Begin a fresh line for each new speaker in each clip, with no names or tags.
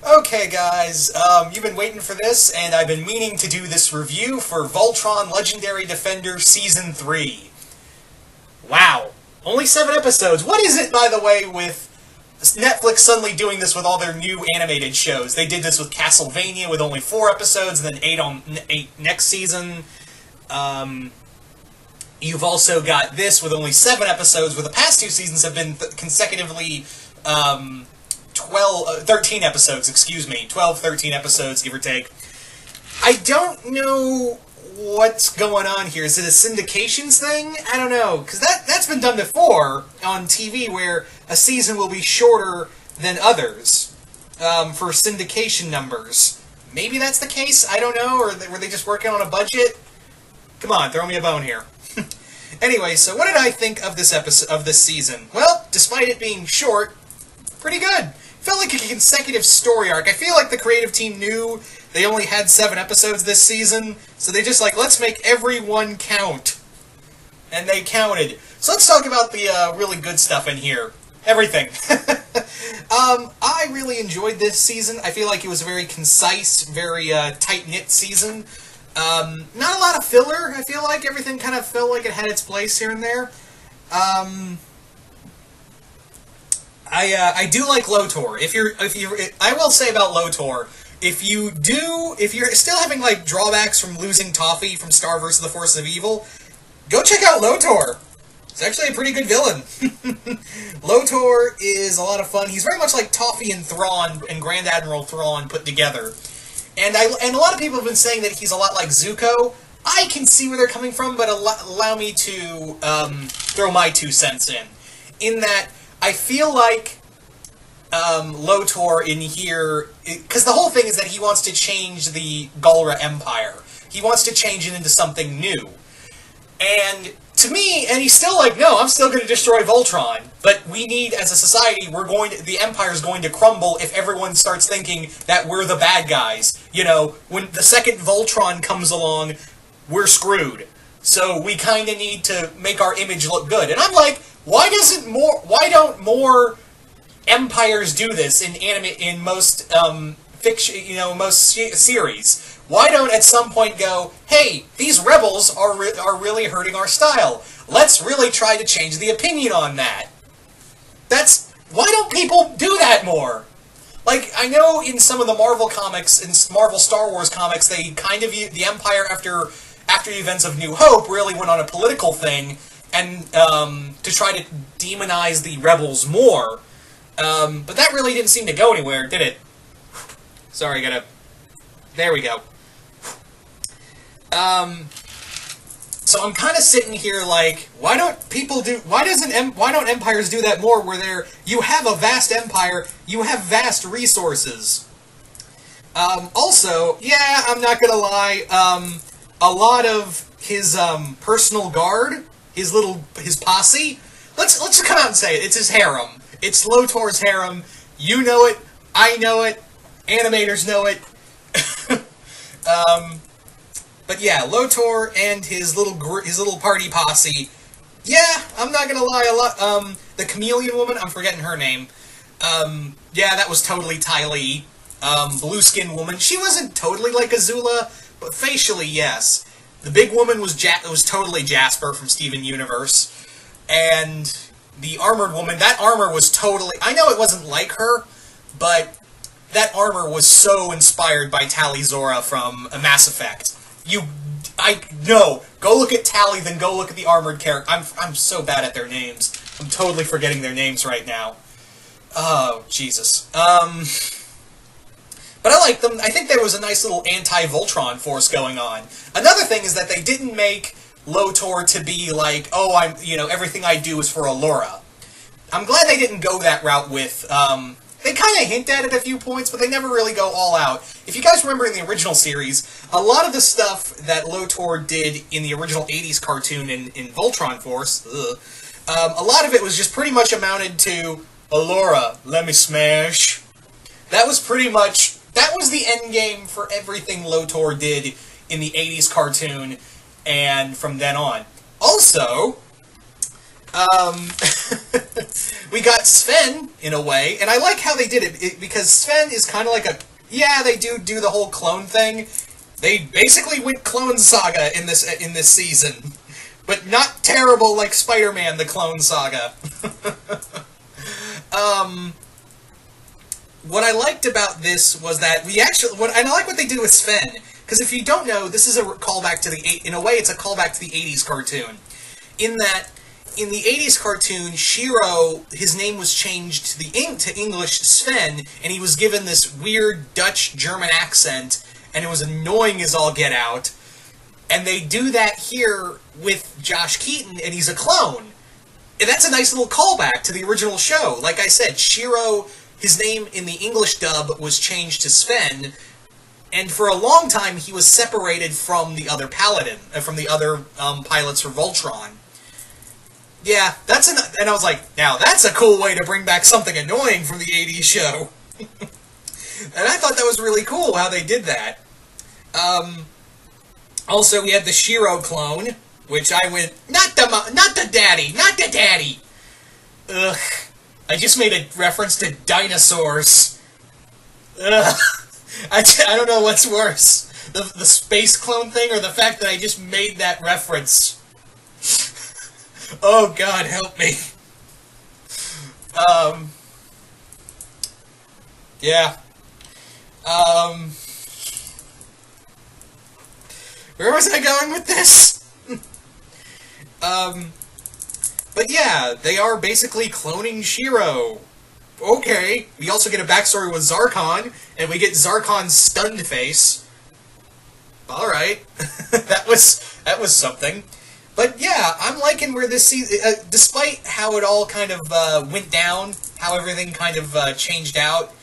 Okay, guys, you've been waiting for this, and I've been meaning to do this review for Voltron Legendary Defender Season 3. Wow. Only 7 episodes. What is it, by the way, with Netflix suddenly doing this with all their new animated shows? They did this with Castlevania with only 4 episodes, and then 8 next season. You've also got this with only 7 episodes, where the past 2 seasons have been consecutively 13 episodes, 12, 13 episodes, give or take. I don't know what's going on here. Is it a syndications thing? I don't know, because that's been done before on TV, where a season will be shorter than others for syndication numbers. Maybe that's the case, I don't know, or were they just working on a budget? Come on, throw me a bone here. Anyway, so what did I think of this episode, of this season? Well, despite it being short, pretty good. Felt like a consecutive story arc. I feel like the creative team knew they only had 7 episodes this season, so they just let's make every one count. And they counted. So let's talk about the really good stuff in here. Everything. I really enjoyed this season. I feel like it was a very concise, very tight-knit season. Not a lot of filler. I feel like everything kind of felt like it had its place here and there. I do like Lotor. I will say about Lotor, if you're still having drawbacks from losing Toffee from Star vs. the Force of Evil, go check out Lotor. It's actually a pretty good villain. Lotor is a lot of fun. He's very much like Toffee and Thrawn and Grand Admiral Thrawn put together. And a lot of people have been saying that he's a lot like Zuko. I can see where they're coming from, but allow me to throw my 2 cents in. In that, I feel like Lotor in here, because the whole thing is that he wants to change the Galra Empire. He wants to change it into something new. And to me, and he's still like, no, I'm still going to destroy Voltron. But we need, as a society, the Empire's going to crumble if everyone starts thinking that we're the bad guys. You know, when the second Voltron comes along, we're screwed. So we kind of need to make our image look good. And I'm like, why don't more empires do this in most fiction, most series? Why don't at some point go, hey, these rebels are really hurting our style. Let's really try to change the opinion on that. Why don't people do that more? I know in some of the Marvel comics, in Marvel Star Wars comics, they kind of, the Empire after the events of New Hope really went on a political thing, and to try to demonize the rebels more. But that really didn't seem to go anywhere, did it? Sorry, there we go. So I'm kind of sitting here why don't empires do that more, where you have a vast empire, you have vast resources. Also, yeah, I'm not gonna lie, a lot of his personal guard, his posse, let's come out and say it, it's his harem. It's Lotor's harem. You know it, I know it, animators know it. But yeah, Lotor and his little party posse. Yeah, I'm not gonna lie, the chameleon woman, I'm forgetting her name. Yeah, that was totally Ty Lee. Blue skin woman, she wasn't totally like Azula, but facially, yes. The big woman was totally Jasper from Steven Universe. And the armored woman, that armor was totally, I know it wasn't like her, but that armor was so inspired by Tali Zora from Mass Effect. Go look at Tali, then go look at the armored character. I'm so bad at their names. I'm totally forgetting their names right now. Oh, Jesus. But I like them. I think there was a nice little anti-Voltron force going on. Another thing is that they didn't make Lotor to be like, oh, everything I do is for Allura. I'm glad they didn't go that route with, they kind of hint at it a few points, but they never really go all out. If you guys remember in the original series, a lot of the stuff that Lotor did in the original 80s cartoon in Voltron Force, a lot of it was just pretty much amounted to, Allura, let me smash. That was the end game for everything Lotor did in the 80s cartoon, and from then on. Also, Um, we got Sven, in a way, and I like how they did it, because Sven is kind of like a... Yeah, they do the whole clone thing. They basically went Clone Saga in this season. But not terrible like Spider-Man, the Clone Saga. What I liked about this was that we actually... and I like what they did with Sven, because if you don't know, this is a callback to the... In a way, it's a callback to the 80s cartoon. In that... In the 80s cartoon, Shiro, his name was changed to English Sven, and he was given this weird Dutch-German accent, and it was annoying as all get out. And they do that here with Josh Keaton, and he's a clone. And that's a nice little callback to the original show. Like I said, Shiro, his name in the English dub was changed to Sven, and for a long time he was separated from the other Paladin, from the other pilots for Voltron. Yeah, and I was like, now that's a cool way to bring back something annoying from the 80s show. And I thought that was really cool how they did that. Also, we had the Shiro clone, which I went, not the daddy. Ugh. I just made a reference to dinosaurs. Ugh. I don't know what's worse, the space clone thing or the fact that I just made that reference. Oh, God, help me. Yeah. Where was I going with this? But yeah, they are basically cloning Shiro. Okay. We also get a backstory with Zarkon, and we get Zarkon's stunned face. Alright. That was something. But yeah, I'm liking where this season, despite how it all kind of went down, how everything kind of changed out,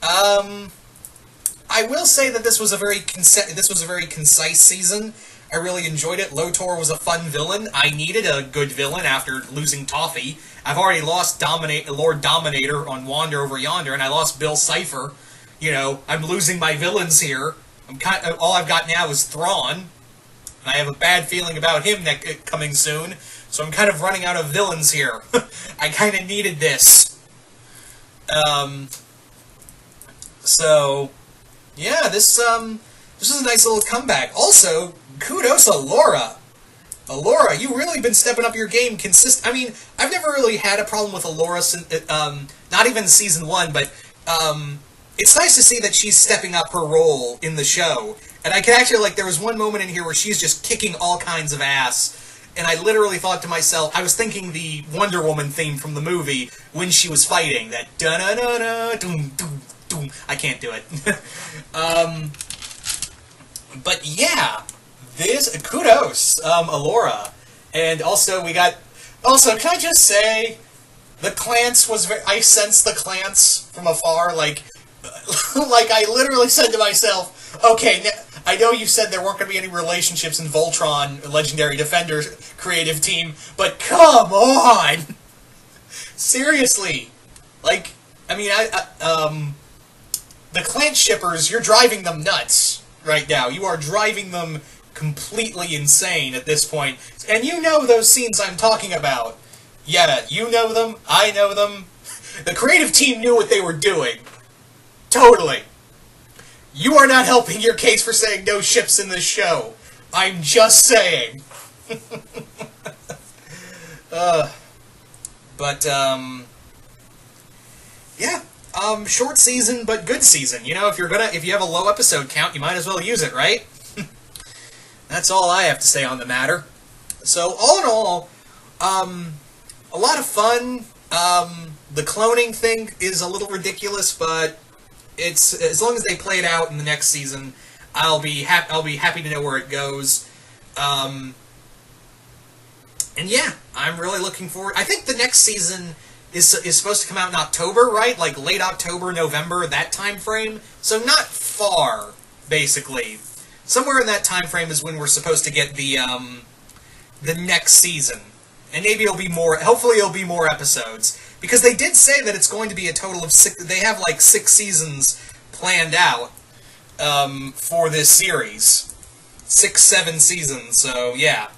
I will say that this was a very concise season. I really enjoyed it. Lotor was a fun villain. I needed a good villain after losing Toffee. I've already lost Lord Dominator on Wander Over Yonder, and I lost Bill Cipher. You know, I'm losing my villains here. All I've got now is Thrawn. I have a bad feeling about him coming soon, so I'm kind of running out of villains here. I kind of needed this. So, yeah, this is a nice little comeback. Also, kudos to Laura. Alora, you've really been stepping up your game I mean, I've never really had a problem with Alora, not even Season 1, but, it's nice to see that she's stepping up her role in the show. And I can actually, there was one moment in here where she's just kicking all kinds of ass, and I literally thought to myself, I was thinking the Wonder Woman theme from the movie when she was fighting, that da-na-na-na, doom-doom-doom. I can't do it. But yeah, kudos, Alora. And also, can I just say, the Clance I sensed the Clance from afar, like I literally said to myself, okay, I know you said there weren't going to be any relationships in Voltron, Legendary Defenders creative team, but come on! Seriously. I mean, the Clance shippers, you're driving them nuts right now. You are driving them completely insane at this point. And you know those scenes I'm talking about. Yeah, you know them, I know them. The creative team knew what they were doing. Totally. You are not helping your case for saying no ships in this show. I'm just saying. Yeah. Short season, but good season. You know, if you have a low episode count, you might as well use it, right? That's all I have to say on the matter. So, all in all, a lot of fun. The cloning thing is a little ridiculous, but it's as long as they play it out in the next season, I'll be happy to know where it goes. And yeah, I'm really looking forward. I think the next season is supposed to come out in October, right? Like late October, November, that time frame. So not far, basically. Somewhere in that time frame is when we're supposed to get the next season. And maybe it'll be more, hopefully it'll be more episodes. Because they did say that it's going to be a total of 6, they have like 6 seasons planned out for this series. 6, 7 seasons, so yeah.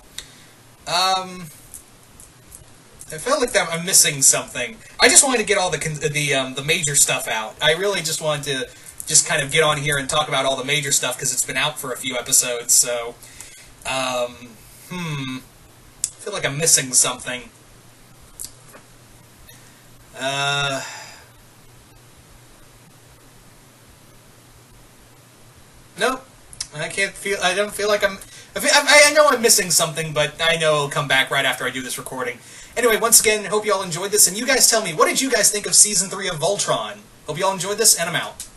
I felt like I'm missing something. I just wanted to get all the major stuff out. I really just wanted to just kind of get on here and talk about all the major stuff because it's been out for a few episodes. So, I feel like I'm missing something. Nope. I don't feel like I know I'm missing something, but I know it'll come back right after I do this recording. Anyway, once again, hope you all enjoyed this, and you guys tell me, what did you guys think of Season 3 of Voltron? Hope you all enjoyed this, and I'm out.